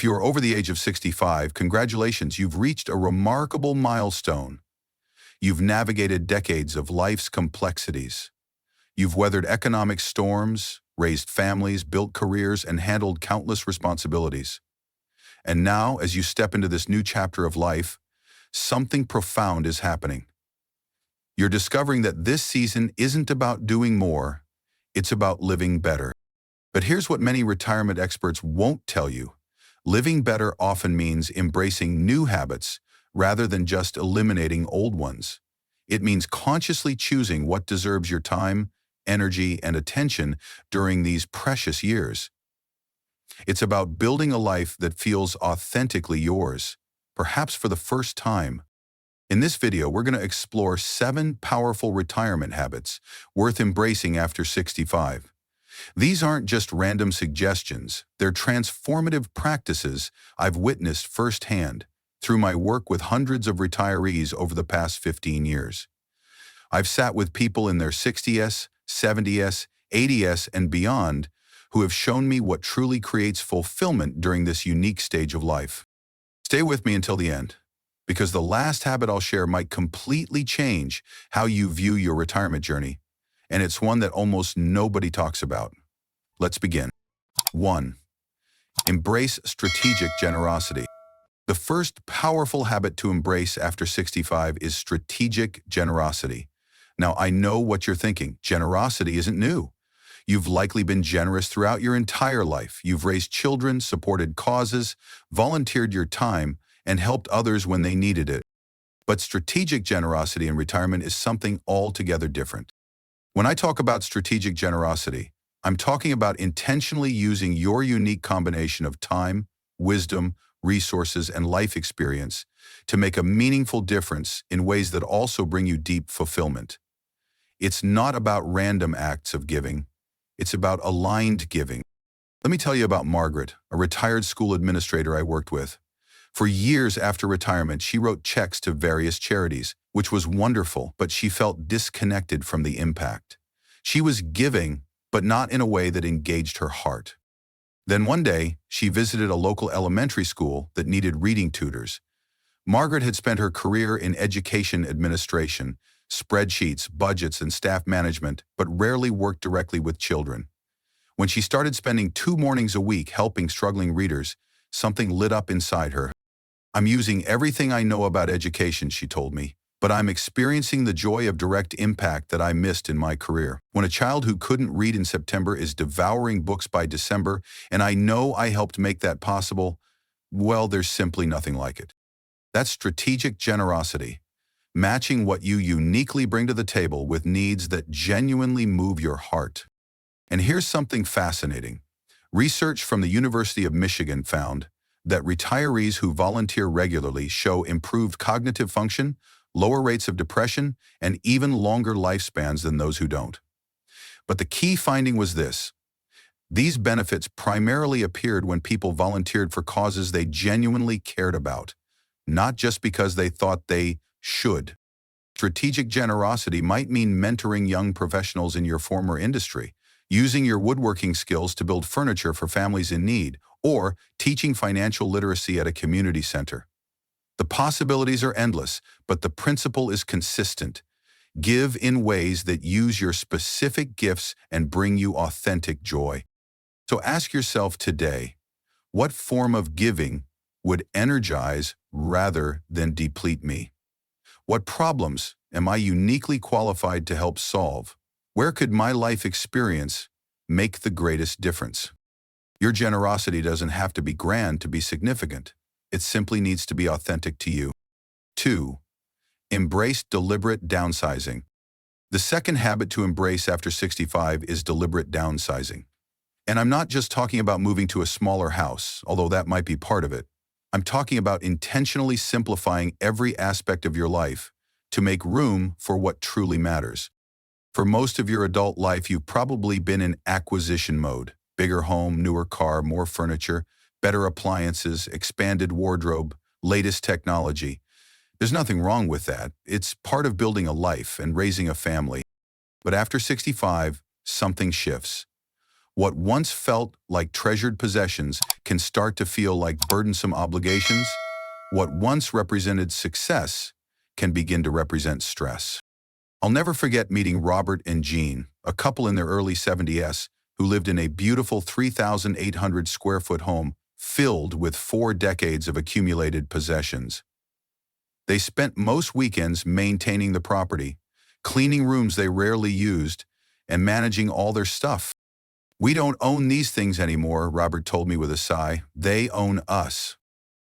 If you are over the age of 65, congratulations, you've reached a remarkable milestone. You've navigated decades of life's complexities. You've weathered economic storms, raised families, built careers, and handled countless responsibilities. And now, as you step into this new chapter of life, something profound is happening. You're discovering that this season isn't about doing more, it's about living better. But here's what many retirement experts won't tell you. Living better often means embracing new habits rather than just eliminating old ones. It means consciously choosing what deserves your time, energy, and attention during these precious years. It's about building a life that feels authentically yours, perhaps for the first time. In this video, we're going to explore 7 powerful retirement habits worth embracing after 65. These aren't just random suggestions, they're transformative practices I've witnessed firsthand through my work with hundreds of retirees over the past 15 years. I've sat with people in their 60s, 70s, 80s, and beyond who have shown me what truly creates fulfillment during this unique stage of life. Stay with me until the end, because the last habit I'll share might completely change how you view your retirement journey, and it's one that almost nobody talks about. Let's begin. 1. Embrace strategic generosity. The first powerful habit to embrace after 65 is strategic generosity. Now, I know what you're thinking. Generosity isn't new. You've likely been generous throughout your entire life. You've raised children, supported causes, volunteered your time, and helped others when they needed it. But strategic generosity in retirement is something altogether different. When I talk about strategic generosity, I'm talking about intentionally using your unique combination of time, wisdom, resources, and life experience to make a meaningful difference in ways that also bring you deep fulfillment. It's not about random acts of giving. It's about aligned giving. Let me tell you about Margaret, a retired school administrator I worked with. For years after retirement, she wrote checks to various charities, which was wonderful, but she felt disconnected from the impact. She was giving, but not in a way that engaged her heart. Then one day, she visited a local elementary school that needed reading tutors. Margaret had spent her career in education administration, spreadsheets, budgets, and staff management, but rarely worked directly with children. When she started spending 2 mornings a week helping struggling readers, something lit up inside her. I'm using everything I know about education, she told me, but I'm experiencing the joy of direct impact that I missed in my career. When a child who couldn't read in September is devouring books by December, and I know I helped make that possible, well, there's simply nothing like it. That's strategic generosity, matching what you uniquely bring to the table with needs that genuinely move your heart. And here's something fascinating. Research from the University of Michigan found that retirees who volunteer regularly show improved cognitive function, lower rates of depression, and even longer lifespans than those who don't. But the key finding was this: these benefits primarily appeared when people volunteered for causes they genuinely cared about, not just because they thought they should. Strategic generosity might mean mentoring young professionals in your former industry, using your woodworking skills to build furniture for families in need, or teaching financial literacy at a community center. The possibilities are endless, but the principle is consistent. Give in ways that use your specific gifts and bring you authentic joy. So ask yourself today, what form of giving would energize rather than deplete me? What problems am I uniquely qualified to help solve? Where could my life experience make the greatest difference? Your generosity doesn't have to be grand to be significant. It simply needs to be authentic to you. 2. Embrace deliberate downsizing. The second habit to embrace after 65 is deliberate downsizing. And I'm not just talking about moving to a smaller house, although that might be part of it. I'm talking about intentionally simplifying every aspect of your life to make room for what truly matters. For most of your adult life, you've probably been in acquisition mode. Bigger home, newer car, more furniture, better appliances, expanded wardrobe, latest technology. There's nothing wrong with that. It's part of building a life and raising a family. But after 65, something shifts. What once felt like treasured possessions can start to feel like burdensome obligations. What once represented success can begin to represent stress. I'll never forget meeting Robert and Jean, a couple in their early 70s, who lived in a beautiful 3,800 square foot home filled with 4 decades of accumulated possessions. They spent most weekends maintaining the property, cleaning rooms they rarely used, and managing all their stuff. "We don't own these things anymore," Robert told me with a sigh. "They own us."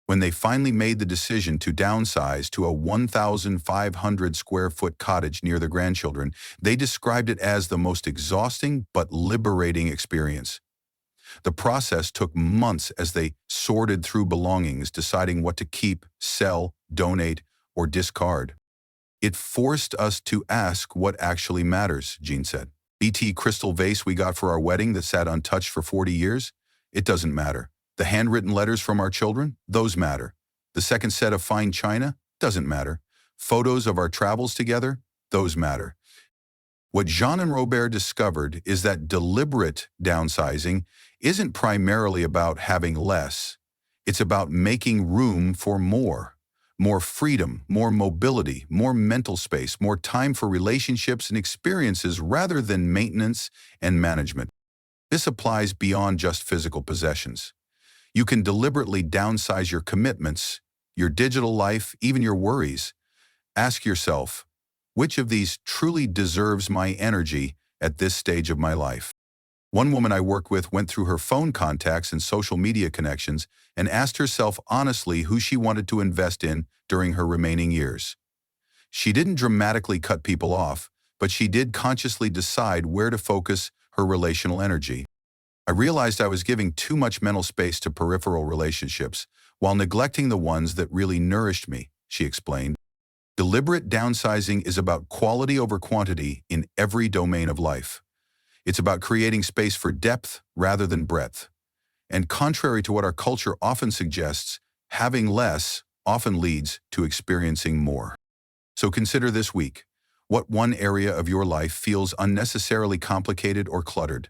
When they finally made the decision to downsize to a 1,500 square foot cottage near their grandchildren, they described it as the most exhausting but liberating experience. The process took months as they sorted through belongings, deciding what to keep, sell, donate, or discard. "It forced us to ask what actually matters," Jean said. "BT crystal vase we got for our wedding that sat untouched for 40 years? It doesn't matter. The handwritten letters from our children? Those matter. The second set of fine china? Doesn't matter. Photos of our travels together? Those matter." What Jean and Robert discovered is that deliberate downsizing isn't primarily about having less. It's about making room for more. More freedom, more mobility, more mental space, more time for relationships and experiences rather than maintenance and management. This applies beyond just physical possessions. You can deliberately downsize your commitments, your digital life, even your worries. Ask yourself, which of these truly deserves my energy at this stage of my life? One woman I work with went through her phone contacts and social media connections and asked herself honestly who she wanted to invest in during her remaining years. She didn't dramatically cut people off, but she did consciously decide where to focus her relational energy. "I realized I was giving too much mental space to peripheral relationships while neglecting the ones that really nourished me," she explained. Deliberate downsizing is about quality over quantity in every domain of life. It's about creating space for depth rather than breadth. And contrary to what our culture often suggests, having less often leads to experiencing more. So consider this week. What one area of your life feels unnecessarily complicated or cluttered?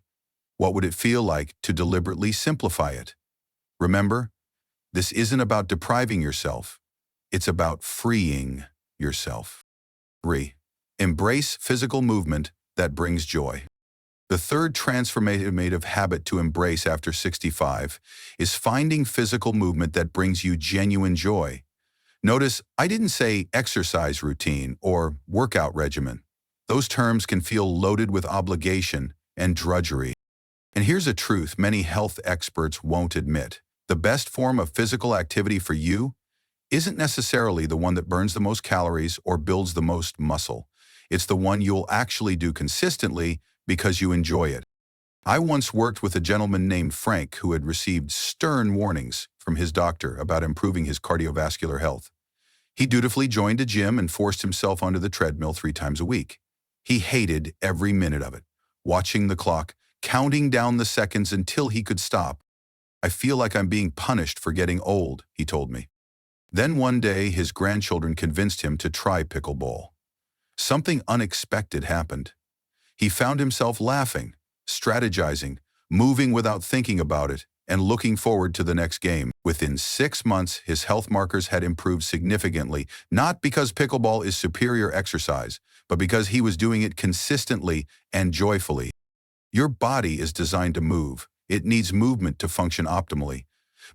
What would it feel like to deliberately simplify it? Remember, this isn't about depriving yourself. It's about freeing yourself. 3. Embrace physical movement that brings joy. The third transformative habit to embrace after 65 is finding physical movement that brings you genuine joy. Notice, I didn't say exercise routine or workout regimen. Those terms can feel loaded with obligation and drudgery. And here's a truth many health experts won't admit. The best form of physical activity for you isn't necessarily the one that burns the most calories or builds the most muscle. It's the one you'll actually do consistently because you enjoy it. I once worked with a gentleman named Frank who had received stern warnings from his doctor about improving his cardiovascular health. He dutifully joined a gym and forced himself onto the treadmill 3 times a week. He hated every minute of it, watching the clock, counting down the seconds until he could stop. "I feel like I'm being punished for getting old," he told me. Then one day, his grandchildren convinced him to try pickleball. Something unexpected happened. He found himself laughing, strategizing, moving without thinking about it, and looking forward to the next game. Within 6 months, his health markers had improved significantly, not because pickleball is superior exercise, but because he was doing it consistently and joyfully. Your body is designed to move. It needs movement to function optimally.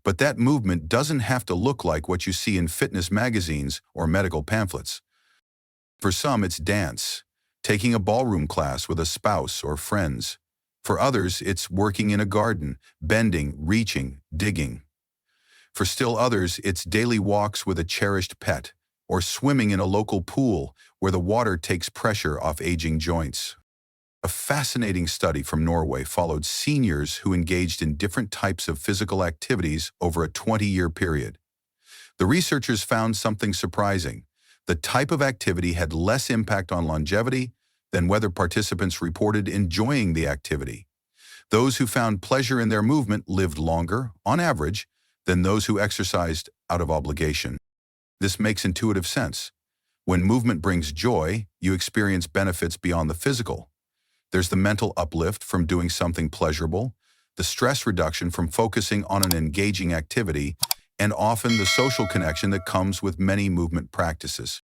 But that movement doesn't have to look like what you see in fitness magazines or medical pamphlets. For some, it's dance, taking a ballroom class with a spouse or friends. For others, it's working in a garden, bending, reaching, digging. For still others, it's daily walks with a cherished pet, or swimming in a local pool where the water takes pressure off aging joints. A fascinating study from Norway followed seniors who engaged in different types of physical activities over a 20-year period. The researchers found something surprising. The type of activity had less impact on longevity than whether participants reported enjoying the activity. Those who found pleasure in their movement lived longer, on average, than those who exercised out of obligation. This makes intuitive sense. When movement brings joy, you experience benefits beyond the physical. There's the mental uplift from doing something pleasurable, the stress reduction from focusing on an engaging activity, and often the social connection that comes with many movement practices.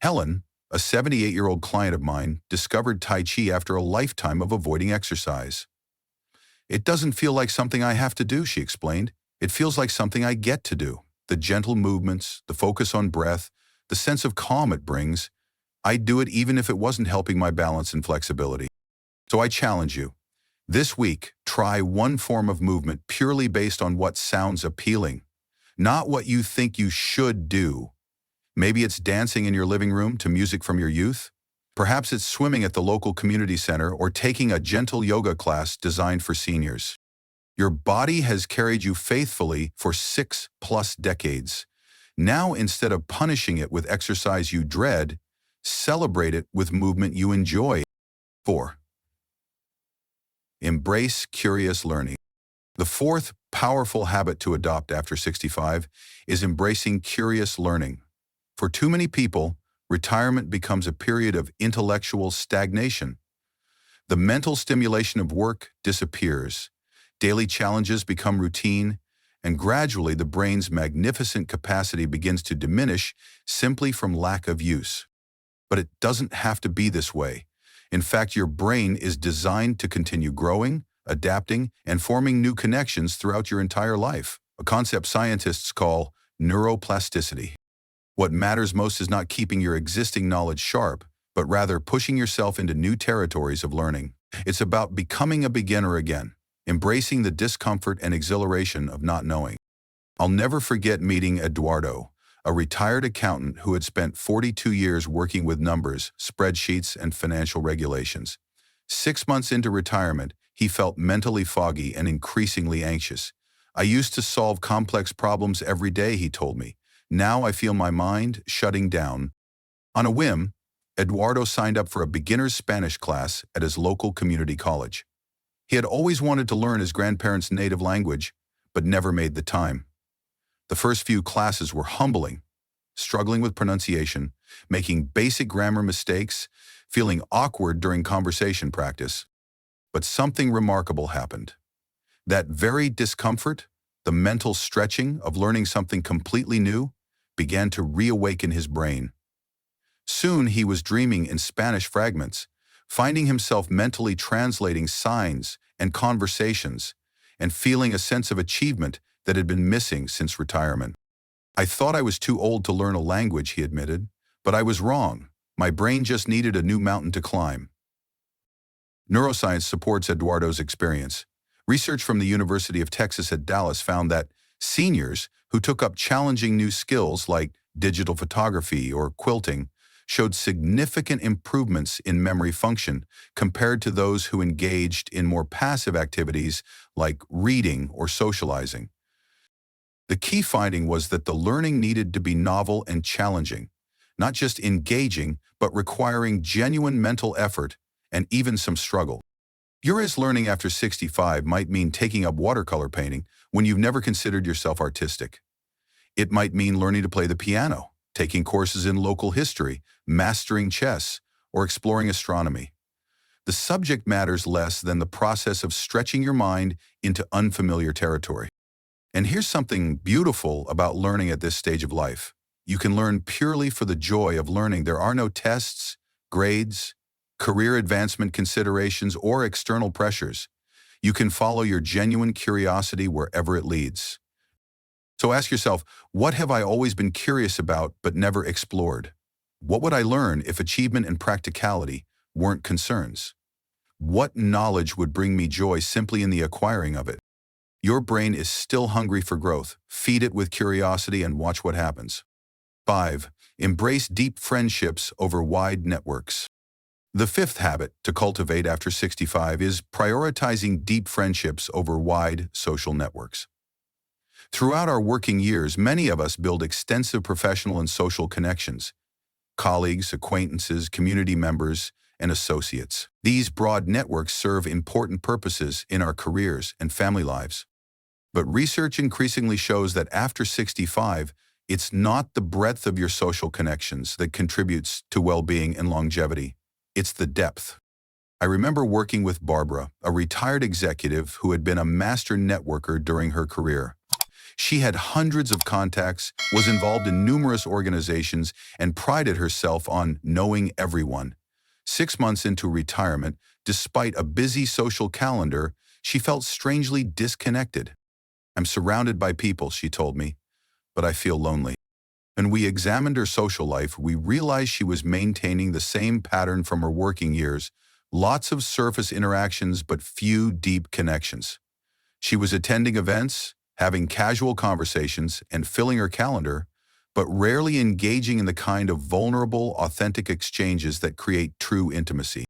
Helen, a 78-year-old client of mine, discovered Tai Chi after a lifetime of avoiding exercise. "It doesn't feel like something I have to do," she explained. "It feels like something I get to do. The gentle movements, the focus on breath, the sense of calm it brings. I'd do it even if it wasn't helping my balance and flexibility." So I challenge you. This week, try one form of movement purely based on what sounds appealing, not what you think you should do. Maybe it's dancing in your living room to music from your youth. Perhaps it's swimming at the local community center or taking a gentle yoga class designed for seniors. Your body has carried you faithfully for 6+ decades. Now, instead of punishing it with exercise you dread, celebrate it with movement you enjoy. 4. Embrace curious learning. The fourth powerful habit to adopt after 65 is embracing curious learning. For too many people, retirement becomes a period of intellectual stagnation. The mental stimulation of work disappears, daily challenges become routine, and gradually the brain's magnificent capacity begins to diminish simply from lack of use. But it doesn't have to be this way. In fact, your brain is designed to continue growing, adapting, and forming new connections throughout your entire life, a concept scientists call neuroplasticity. What matters most is not keeping your existing knowledge sharp, but rather pushing yourself into new territories of learning. It's about becoming a beginner again, embracing the discomfort and exhilaration of not knowing. I'll never forget meeting Eduardo, a retired accountant who had spent 42 years working with numbers, spreadsheets, and financial regulations. 6 months into retirement, he felt mentally foggy and increasingly anxious. "I used to solve complex problems every day," he told me. "Now I feel my mind shutting down." On a whim, Eduardo signed up for a beginner's Spanish class at his local community college. He had always wanted to learn his grandparents' native language, but never made the time. The first few classes were humbling, struggling with pronunciation, making basic grammar mistakes, feeling awkward during conversation practice. But something remarkable happened. That very discomfort, the mental stretching of learning something completely new, began to reawaken his brain. Soon he was dreaming in Spanish fragments, finding himself mentally translating signs and conversations, and feeling a sense of achievement that had been missing since retirement. "I thought I was too old to learn a language," he admitted, "but I was wrong. My brain just needed a new mountain to climb." Neuroscience supports Eduardo's experience. Research from the University of Texas at Dallas found that seniors who took up challenging new skills like digital photography or quilting showed significant improvements in memory function compared to those who engaged in more passive activities like reading or socializing. The key finding was that the learning needed to be novel and challenging, not just engaging, but requiring genuine mental effort and even some struggle. Your learning after 65 might mean taking up watercolor painting when you've never considered yourself artistic. It might mean learning to play the piano, taking courses in local history, mastering chess, or exploring astronomy. The subject matters less than the process of stretching your mind into unfamiliar territory. And here's something beautiful about learning at this stage of life. You can learn purely for the joy of learning. There are no tests, grades, career advancement considerations, or external pressures. You can follow your genuine curiosity wherever it leads. So ask yourself, what have I always been curious about but never explored? What would I learn if achievement and practicality weren't concerns? What knowledge would bring me joy simply in the acquiring of it? Your brain is still hungry for growth. Feed it with curiosity and watch what happens. 5. Embrace deep friendships over wide networks. The fifth habit to cultivate after 65 is prioritizing deep friendships over wide social networks. Throughout our working years, many of us build extensive professional and social connections: colleagues, acquaintances, community members, and associates. These broad networks serve important purposes in our careers and family lives. But research increasingly shows that after 65, it's not the breadth of your social connections that contributes to well-being and longevity. It's the depth. I remember working with Barbara, a retired executive who had been a master networker during her career. She had hundreds of contacts, was involved in numerous organizations, and prided herself on knowing everyone. 6 months into retirement, despite a busy social calendar, she felt strangely disconnected. "I'm surrounded by people," she told me, "but I feel lonely." When we examined her social life, we realized she was maintaining the same pattern from her working years: lots of surface interactions but few deep connections. She was attending events, having casual conversations, and filling her calendar, but rarely engaging in the kind of vulnerable, authentic exchanges that create true intimacy.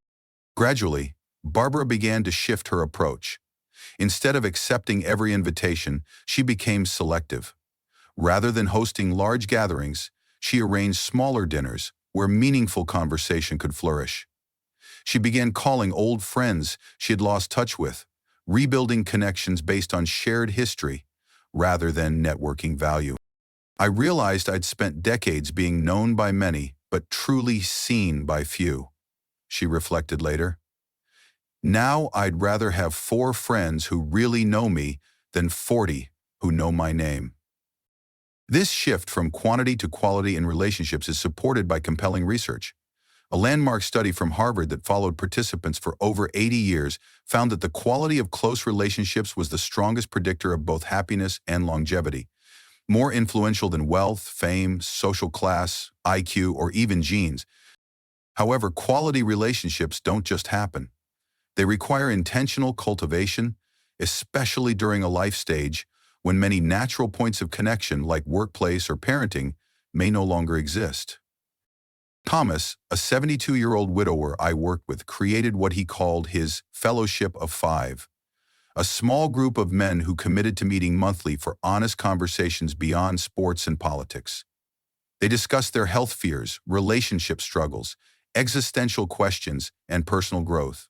Gradually, Barbara began to shift her approach. Instead of accepting every invitation, she became selective. Rather than hosting large gatherings, she arranged smaller dinners where meaningful conversation could flourish. She began calling old friends she had lost touch with, rebuilding connections based on shared history rather than networking value. "I realized I'd spent decades being known by many, but truly seen by few," she reflected later. "Now I'd rather have 4 friends who really know me than 40 who know my name." This shift from quantity to quality in relationships is supported by compelling research. A landmark study from Harvard that followed participants for over 80 years found that the quality of close relationships was the strongest predictor of both happiness and longevity, more influential than wealth, fame, social class, IQ, or even genes. However, quality relationships don't just happen. They require intentional cultivation, especially during a life stage when many natural points of connection like workplace or parenting may no longer exist. Thomas, a 72-year-old widower I worked with, created what he called his Fellowship of Five, a small group of men who committed to meeting monthly for honest conversations beyond sports and politics. They discussed their health fears, relationship struggles, existential questions, and personal growth.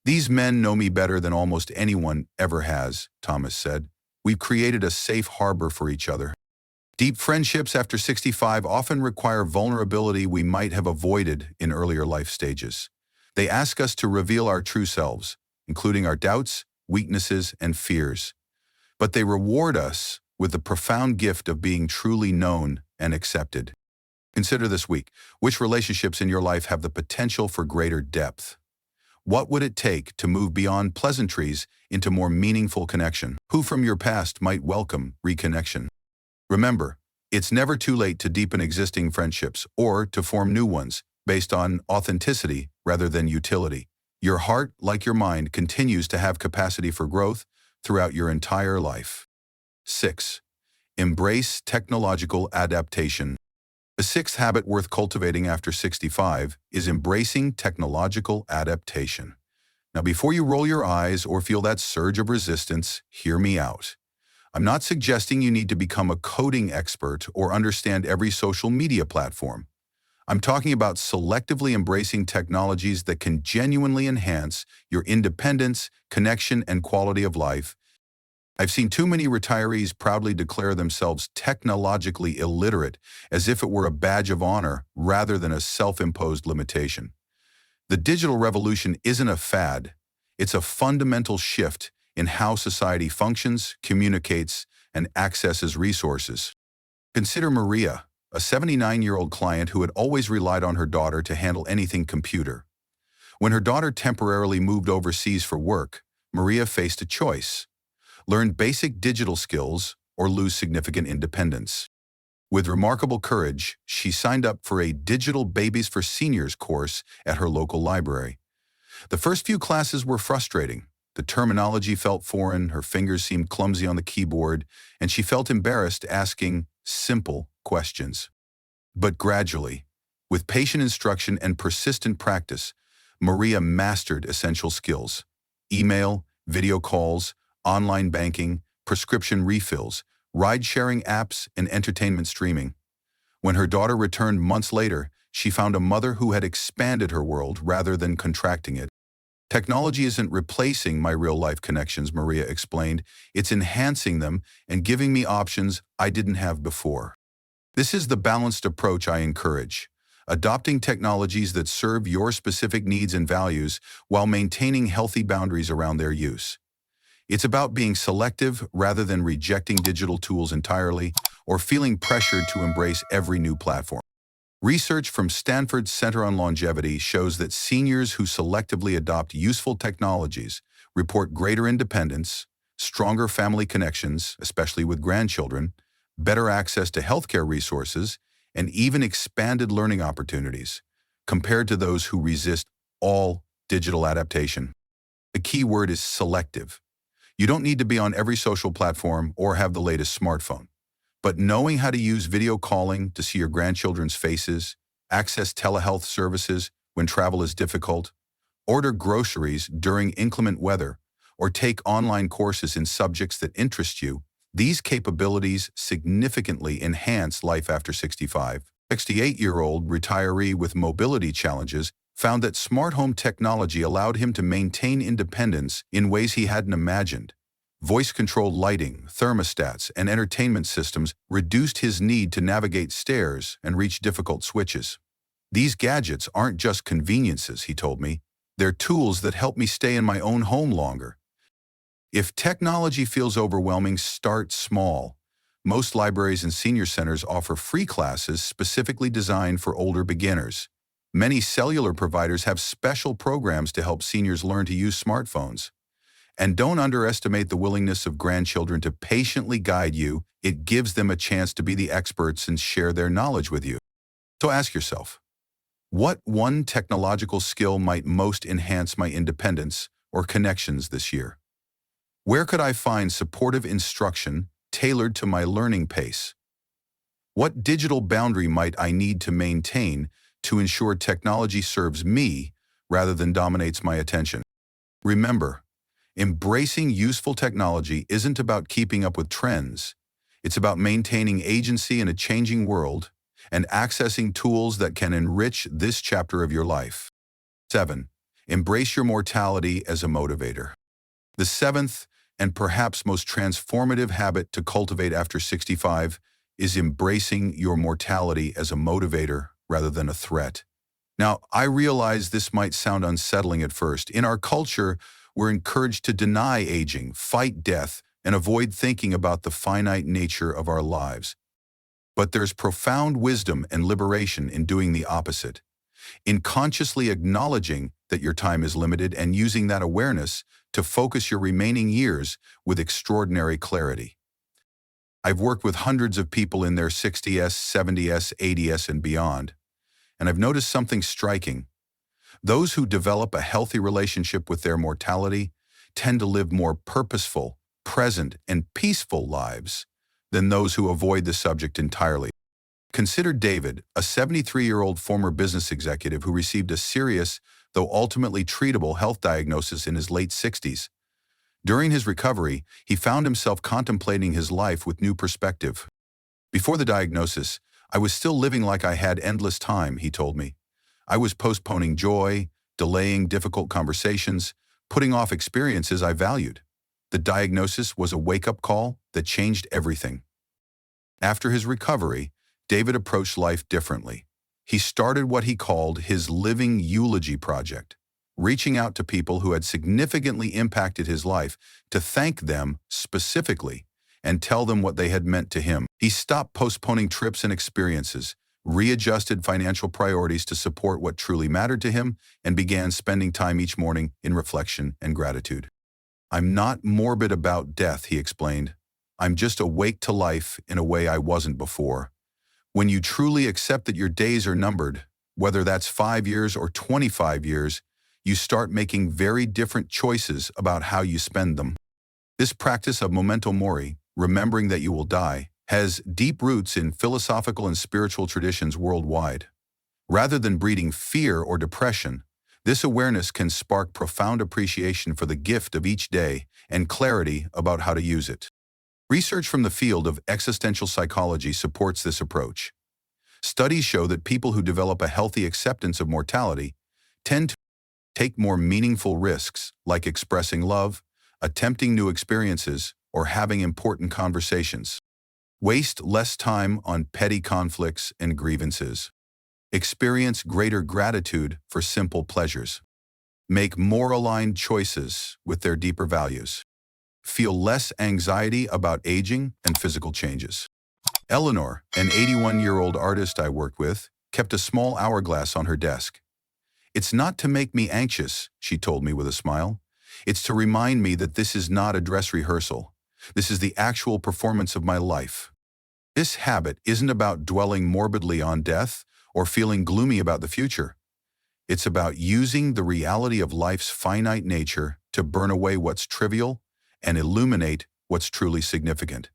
"These men know me better than almost anyone ever has," Thomas said. "We've created a safe harbor for each other." Deep friendships after 65 often require vulnerability we might have avoided in earlier life stages. They ask us to reveal our true selves, including our doubts, weaknesses, and fears. But they reward us with the profound gift of being truly known and accepted. Consider this week, which relationships in your life have the potential for greater depth? What would it take to move beyond pleasantries into more meaningful connection? Who from your past might welcome reconnection? Remember, it's never too late to deepen existing friendships or to form new ones based on authenticity rather than utility. Your heart, like your mind, continues to have capacity for growth throughout your entire life. 6. Embrace technological adaptation. The 6th habit worth cultivating after 65 is embracing technological adaptation. Now, before you roll your eyes or feel that surge of resistance, hear me out. I'm not suggesting you need to become a coding expert or understand every social media platform. I'm talking about selectively embracing technologies that can genuinely enhance your independence, connection, and quality of life. I've seen too many retirees proudly declare themselves technologically illiterate, as if it were a badge of honor rather than a self-imposed limitation. The digital revolution isn't a fad. It's a fundamental shift in how society functions, communicates, and accesses resources. Consider Maria, a 79-year-old client who had always relied on her daughter to handle anything computer. When her daughter temporarily moved overseas for work, Maria faced a choice: learn basic digital skills or lose significant independence. With remarkable courage, she signed up for a Digital Babies for Seniors course at her local library. The first few classes were frustrating. The terminology felt foreign, her fingers seemed clumsy on the keyboard, and she felt embarrassed asking simple questions. But gradually, with patient instruction and persistent practice, Maria mastered essential skills: email, video calls, online banking, prescription refills, ride-sharing apps, and entertainment streaming. When her daughter returned months later, she found a mother who had expanded her world rather than contracting it. "Technology isn't replacing my real-life connections," Maria explained. "It's enhancing them and giving me options I didn't have before." This is the balanced approach I encourage. adopting technologies that serve your specific needs and values while maintaining healthy boundaries around their use. It's about being selective rather than rejecting digital tools entirely or feeling pressured to embrace every new platform. Research from Stanford's Center on Longevity shows that seniors who selectively adopt useful technologies report greater independence, stronger family connections, especially with grandchildren, better access to healthcare resources, and even expanded learning opportunities, compared to those who resist all digital adaptation. The key word is selective. You don't need to be on every social platform or have the latest smartphone. But knowing how to use video calling to see your grandchildren's faces, access telehealth services when travel is difficult, order groceries during inclement weather, or take online courses in subjects that interest you, these capabilities significantly enhance life after 65. 68-year-old retiree with mobility challenges found that smart home technology allowed him to maintain independence in ways he hadn't imagined. Voice-controlled lighting, thermostats, and entertainment systems reduced his need to navigate stairs and reach difficult switches. These gadgets aren't just conveniences, he told me. They're tools that help me stay in my own home longer. If technology feels overwhelming, start small. Most libraries and senior centers offer free classes specifically designed for older beginners. Many cellular providers have special programs to help seniors learn to use smartphones. And don't underestimate the willingness of grandchildren to patiently guide you. It gives them a chance to be the experts and share their knowledge with you. So ask yourself, what one technological skill might most enhance my independence or connections this year? Where could I find supportive instruction tailored to my learning pace? What digital boundary might I need to maintain to ensure technology serves me rather than dominates my attention? Remember, embracing useful technology isn't about keeping up with trends. It's about maintaining agency in a changing world and accessing tools that can enrich this chapter of your life. 7. Embrace your mortality as a motivator. The seventh and perhaps most transformative habit to cultivate after 65 is embracing your mortality as a motivator rather than a threat. Now, I realize this might sound unsettling at first. In our culture, we're encouraged to deny aging, fight death, and avoid thinking about the finite nature of our lives. But there's profound wisdom and liberation in doing the opposite, in consciously acknowledging that your time is limited and using that awareness to focus your remaining years with extraordinary clarity. I've worked with hundreds of people in their 60s, 70s, 80s, and beyond, and I've noticed something striking. Those who develop a healthy relationship with their mortality tend to live more purposeful, present, and peaceful lives than those who avoid the subject entirely. Consider David, a 73-year-old former business executive who received a serious, though ultimately treatable, health diagnosis in his late 60s. During his recovery, he found himself contemplating his life with new perspective. Before the diagnosis, I was still living like I had endless time, he told me. I was postponing joy, delaying difficult conversations, putting off experiences I valued. The diagnosis was a wake-up call that changed everything. After his recovery, David approached life differently. He started what he called his Living Eulogy Project, reaching out to people who had significantly impacted his life to thank them specifically and tell them what they had meant to him. He stopped postponing trips and experiences, readjusted financial priorities to support what truly mattered to him, and began spending time each morning in reflection and gratitude. I'm not morbid about death, he explained. I'm just awake to life in a way I wasn't before. When you truly accept that your days are numbered, whether that's 5 years or 25 years, you start making very different choices about how you spend them. This practice of memento mori, remembering that you will die, has deep roots in philosophical and spiritual traditions worldwide. Rather than breeding fear or depression, this awareness can spark profound appreciation for the gift of each day and clarity about how to use it. Research from the field of existential psychology supports this approach. Studies show that people who develop a healthy acceptance of mortality tend to take more meaningful risks, like expressing love, attempting new experiences, or having important conversations. Waste less time on petty conflicts and grievances. Experience greater gratitude for simple pleasures. Make more aligned choices with their deeper values. Feel less anxiety about aging and physical changes. Eleanor, an 81-year-old artist I worked with, kept a small hourglass on her desk. "It's not to make me anxious," she told me with a smile. "It's to remind me that this is not a dress rehearsal. This is the actual performance of my life." This habit isn't about dwelling morbidly on death or feeling gloomy about the future. It's about using the reality of life's finite nature to burn away what's trivial and illuminate what's truly significant.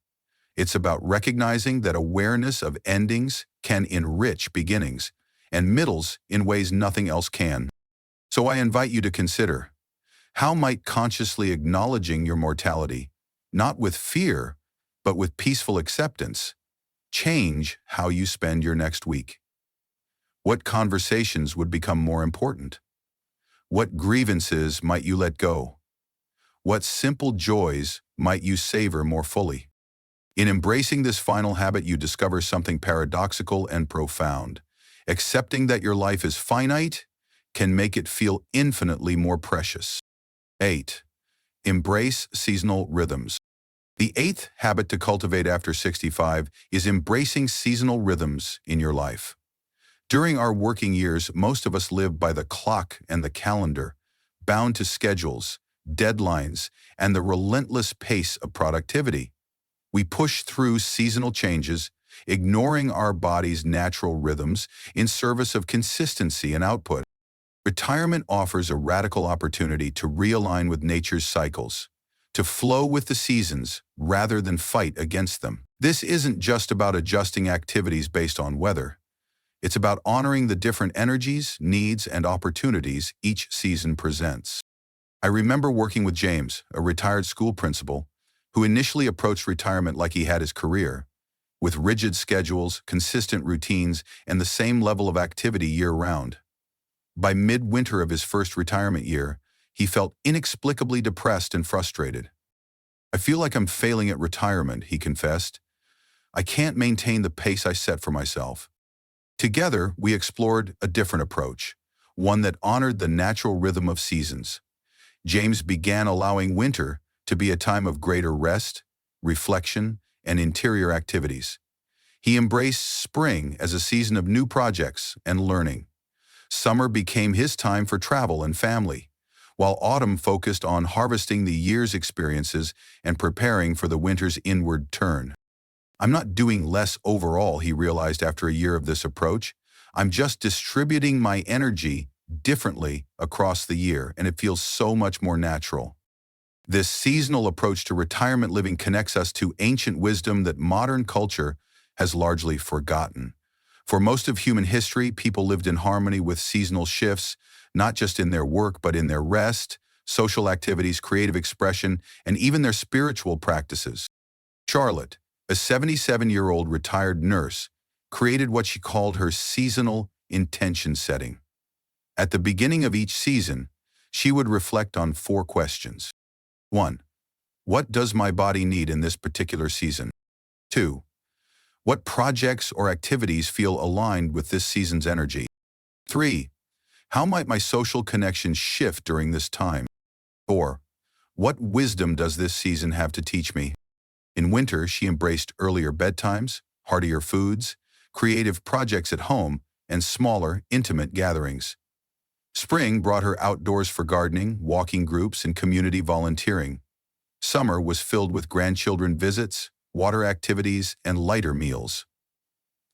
It's about recognizing that awareness of endings can enrich beginnings and middles in ways nothing else can. So I invite you to consider, how might consciously acknowledging your mortality, not with fear, but with peaceful acceptance, change how you spend your next week? What conversations would become more important? What grievances might you let go? What simple joys might you savor more fully? In embracing this final habit, you discover something paradoxical and profound. Accepting that your life is finite can make it feel infinitely more precious. 8. Embrace seasonal rhythms. The eighth habit to cultivate after 65 is embracing seasonal rhythms in your life. During our working years, most of us live by the clock and the calendar, bound to schedules, deadlines, and the relentless pace of productivity. We push through seasonal changes, ignoring our body's natural rhythms in service of consistency and output. Retirement offers a radical opportunity to realign with nature's cycles, to flow with the seasons rather than fight against them. This isn't just about adjusting activities based on weather. It's about honoring the different energies, needs, and opportunities each season presents. I remember working with James, a retired school principal, who initially approached retirement like he had his career, with rigid schedules, consistent routines, and the same level of activity year-round. By mid-winter of his first retirement year, he felt inexplicably depressed and frustrated. "I feel like I'm failing at retirement," he confessed. "I can't maintain the pace I set for myself." Together, we explored a different approach, one that honored the natural rhythm of seasons. James began allowing winter to be a time of greater rest, reflection, and interior activities. He embraced spring as a season of new projects and learning. Summer became his time for travel and family, while autumn focused on harvesting the year's experiences and preparing for the winter's inward turn. "I'm not doing less overall," he realized after a year of this approach. "I'm just distributing my energy differently across the year, and it feels so much more natural." This seasonal approach to retirement living connects us to ancient wisdom that modern culture has largely forgotten. For most of human history, people lived in harmony with seasonal shifts, not just in their work, but in their rest, social activities, creative expression, and even their spiritual practices. Charlotte, a 77-year-old retired nurse, created what she called her seasonal intention setting. At the beginning of each season, she would reflect on 4 questions. 1. What does my body need in this particular season? 2. What projects or activities feel aligned with this season's energy? 3. How might my social connections shift during this time? 4. What wisdom does this season have to teach me? In winter, she embraced earlier bedtimes, heartier foods, creative projects at home, and smaller, intimate gatherings. Spring brought her outdoors for gardening, walking groups, and community volunteering. Summer was filled with grandchildren visits, water activities, and lighter meals.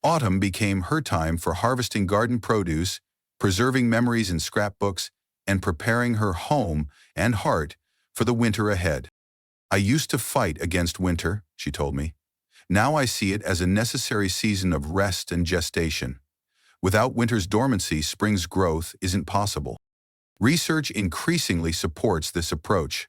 Autumn became her time for harvesting garden produce, preserving memories in scrapbooks, and preparing her home and heart for the winter ahead. "I used to fight against winter," she told me. "Now I see it as a necessary season of rest and gestation. Without winter's dormancy, spring's growth isn't possible." Research increasingly supports this approach.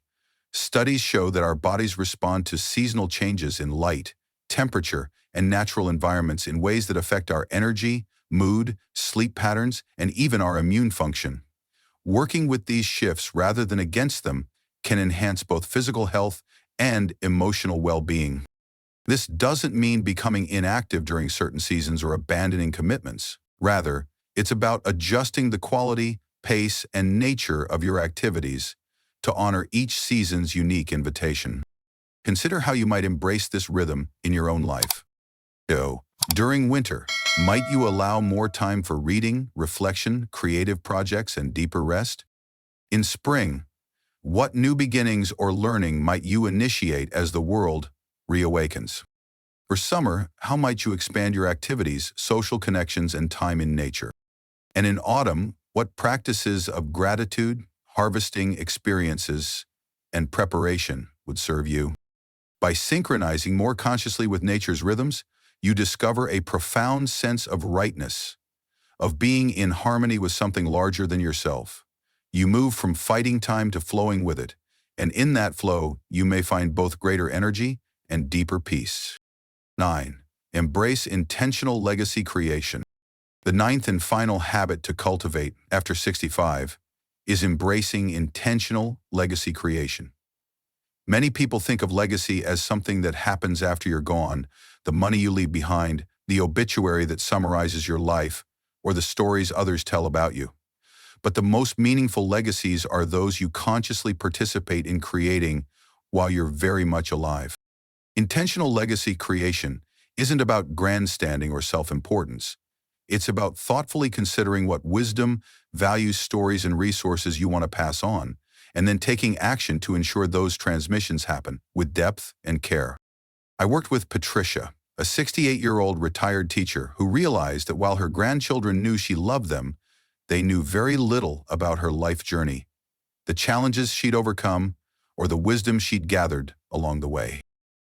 Studies show that our bodies respond to seasonal changes in light, temperature, and natural environments in ways that affect our energy, mood, sleep patterns, and even our immune function. Working with these shifts rather than against them can enhance both physical health and emotional well-being. This doesn't mean becoming inactive during certain seasons or abandoning commitments. Rather, It's about adjusting the quality, pace, and nature of your activities to honor each season's unique invitation. Consider how you might embrace this rhythm in your own life. So, during winter, might you allow more time for reading, reflection, creative projects, and deeper rest? In spring, what new beginnings or learning might you initiate as the world reawakens? For summer, how might you expand your activities, social connections, and time in nature? And in autumn, what practices of gratitude, harvesting experiences, and preparation would serve you? By synchronizing more consciously with nature's rhythms, you discover a profound sense of rightness, of being in harmony with something larger than yourself. You move from fighting time to flowing with it, and in that flow, you may find both greater energy and deeper peace. 9. Embrace intentional legacy creation. The ninth and final habit to cultivate after 65 is embracing intentional legacy creation. Many people think of legacy as something that happens after you're gone, the money you leave behind, the obituary that summarizes your life, or the stories others tell about you. But the most meaningful legacies are those you consciously participate in creating while you're very much alive. Intentional legacy creation isn't about grandstanding or self-importance. It's about thoughtfully considering what wisdom, values, stories, and resources you want to pass on, and then taking action to ensure those transmissions happen with depth and care. I worked with Patricia, a 68-year-old retired teacher who realized that while her grandchildren knew she loved them, they knew very little about her life journey, the challenges she'd overcome, or the wisdom she'd gathered along the way.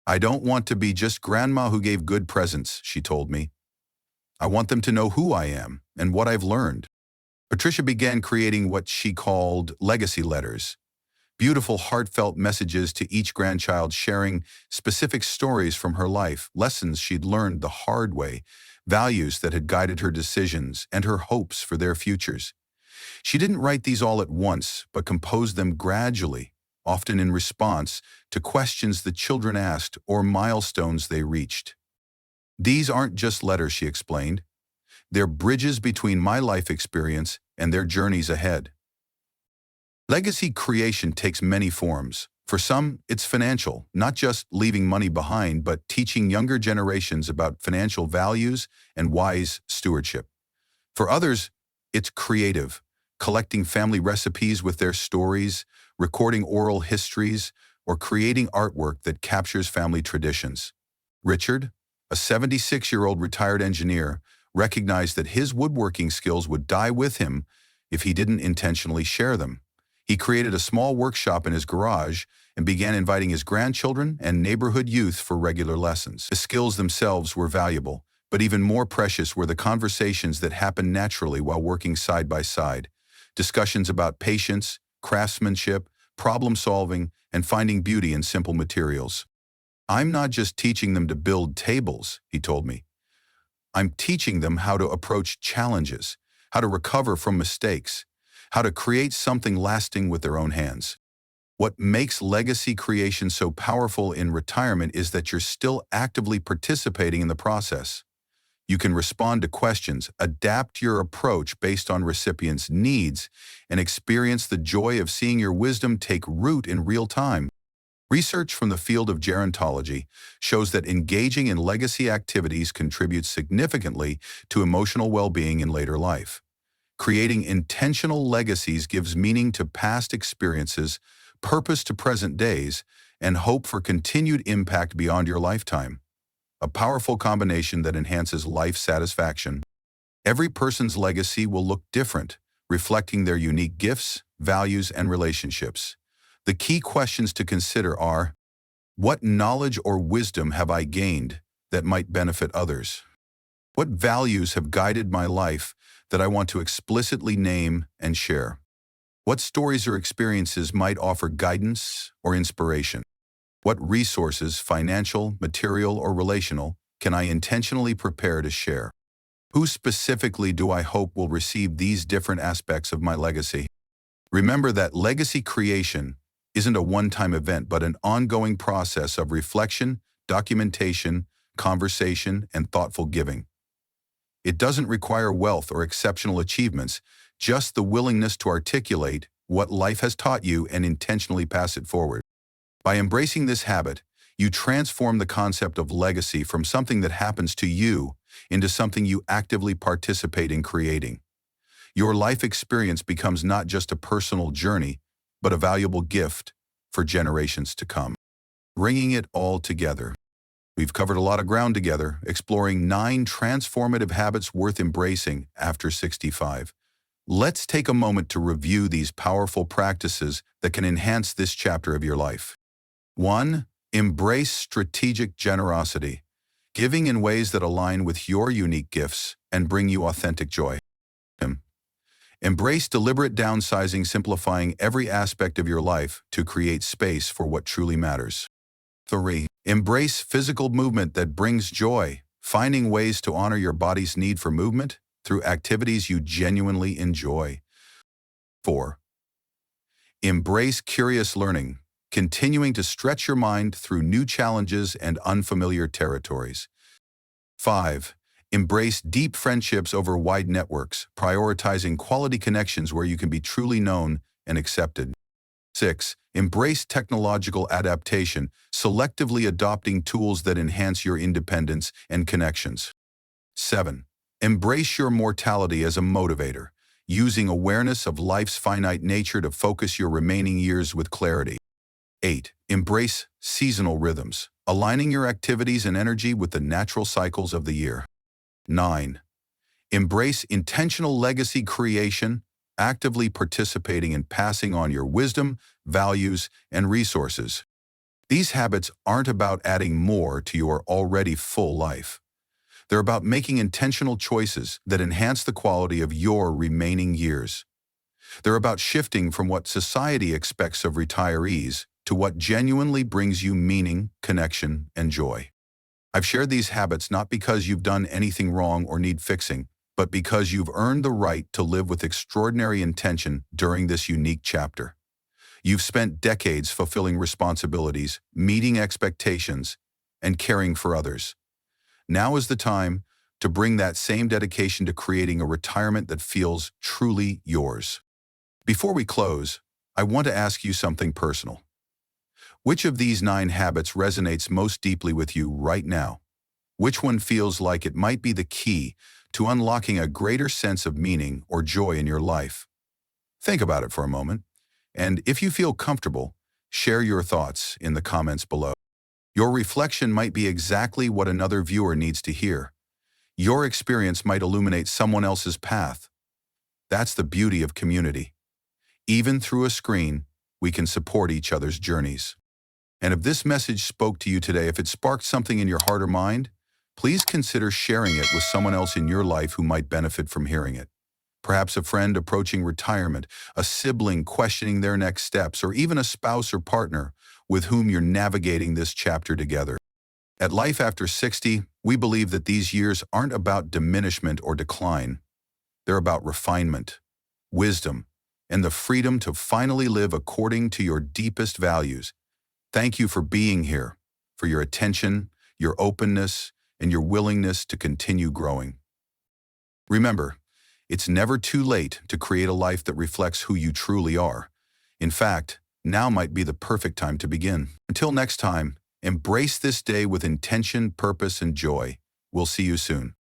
"I don't want to be just grandma who gave good presents," she told me. "I want them to know who I am and what I've learned." Patricia began creating what she called legacy letters, beautiful, heartfelt messages to each grandchild sharing specific stories from her life, lessons she'd learned the hard way, values that had guided her decisions, and her hopes for their futures. She didn't write these all at once, but composed them gradually, often in response to questions the children asked or milestones they reached. "These aren't just letters," she explained. "They're bridges between my life experience and their journeys ahead." Legacy creation takes many forms. For some, it's financial, not just leaving money behind, but teaching younger generations about financial values and wise stewardship. For others, it's creative, collecting family recipes with their stories, recording oral histories, or creating artwork that captures family traditions. Richard, a 76-year-old retired engineer, recognized that his woodworking skills would die with him if he didn't intentionally share them. He created a small workshop in his garage and began inviting his grandchildren and neighborhood youth for regular lessons. The skills themselves were valuable, but even more precious were the conversations that happened naturally while working side by side. Discussions about patience, craftsmanship, problem-solving, and finding beauty in simple materials. "I'm not just teaching them to build tables," he told me. "I'm teaching them how to approach challenges, how to recover from mistakes, how to create something lasting with their own hands." What makes legacy creation so powerful in retirement is that you're still actively participating in the process. You can respond to questions, adapt your approach based on recipients' needs, and experience the joy of seeing your wisdom take root in real time. Research from the field of gerontology shows that engaging in legacy activities contributes significantly to emotional well-being in later life. Creating intentional legacies gives meaning to past experiences, purpose to present days, and hope for continued impact beyond your lifetime. A powerful combination that enhances life satisfaction. Every person's legacy will look different, reflecting their unique gifts, values, and relationships. The key questions to consider are: what knowledge or wisdom have I gained that might benefit others? What values have guided my life that I want to explicitly name and share? What stories or experiences might offer guidance or inspiration? What resources, financial, material, or relational, can I intentionally prepare to share? Who specifically do I hope will receive these different aspects of my legacy? Remember that legacy creation isn't a one-time event, but an ongoing process of reflection, documentation, conversation, and thoughtful giving. It doesn't require wealth or exceptional achievements, just the willingness to articulate what life has taught you and intentionally pass it forward. By embracing this habit, you transform the concept of legacy from something that happens to you into something you actively participate in creating. Your life experience becomes not just a personal journey, but a valuable gift for generations to come. Bringing it all together. We've covered a lot of ground together, exploring 9 transformative habits worth embracing after 65. Let's take a moment to review these powerful practices that can enhance this chapter of your life. 1. Embrace strategic generosity, giving in ways that align with your unique gifts and bring you authentic joy. Embrace deliberate downsizing, simplifying every aspect of your life to create space for what truly matters. 3. Embrace physical movement that brings joy, finding ways to honor your body's need for movement through activities you genuinely enjoy. 4. Embrace curious learning, continuing to stretch your mind through new challenges and unfamiliar territories. 5. Embrace deep friendships over wide networks, prioritizing quality connections where you can be truly known and accepted. 6. Embrace technological adaptation, selectively adopting tools that enhance your independence and connections. 7. Embrace your mortality as a motivator, using awareness of life's finite nature to focus your remaining years with clarity. 8. Embrace seasonal rhythms, aligning your activities and energy with the natural cycles of the year. 9. Embrace intentional legacy creation, actively participating in passing on your wisdom, values, and resources. These habits aren't about adding more to your already full life. They're about making intentional choices that enhance the quality of your remaining years. They're about shifting from what society expects of retirees to what genuinely brings you meaning, connection, and joy. I've shared these habits not because you've done anything wrong or need fixing, but because you've earned the right to live with extraordinary intention during this unique chapter. You've spent decades fulfilling responsibilities, meeting expectations, and caring for others. Now is the time to bring that same dedication to creating a retirement that feels truly yours. Before we close, I want to ask you something personal. Which of these 9 habits resonates most deeply with you right now? Which one feels like it might be the key to unlocking a greater sense of meaning or joy in your life? Think about it for a moment, and if you feel comfortable, share your thoughts in the comments below. Your reflection might be exactly what another viewer needs to hear. Your experience might illuminate someone else's path. That's the beauty of community. Even through a screen, we can support each other's journeys. And if this message spoke to you today, if it sparked something in your heart or mind, please consider sharing it with someone else in your life who might benefit from hearing it. Perhaps a friend approaching retirement, a sibling questioning their next steps, or even a spouse or partner with whom you're navigating this chapter together. At Life After 60, we believe that these years aren't about diminishment or decline. They're about refinement, wisdom, and the freedom to finally live according to your deepest values. Thank you for being here, for your attention, your openness, and your willingness to continue growing. Remember, it's never too late to create a life that reflects who you truly are. In fact, now might be the perfect time to begin. Until next time, embrace this day with intention, purpose, and joy. We'll see you soon.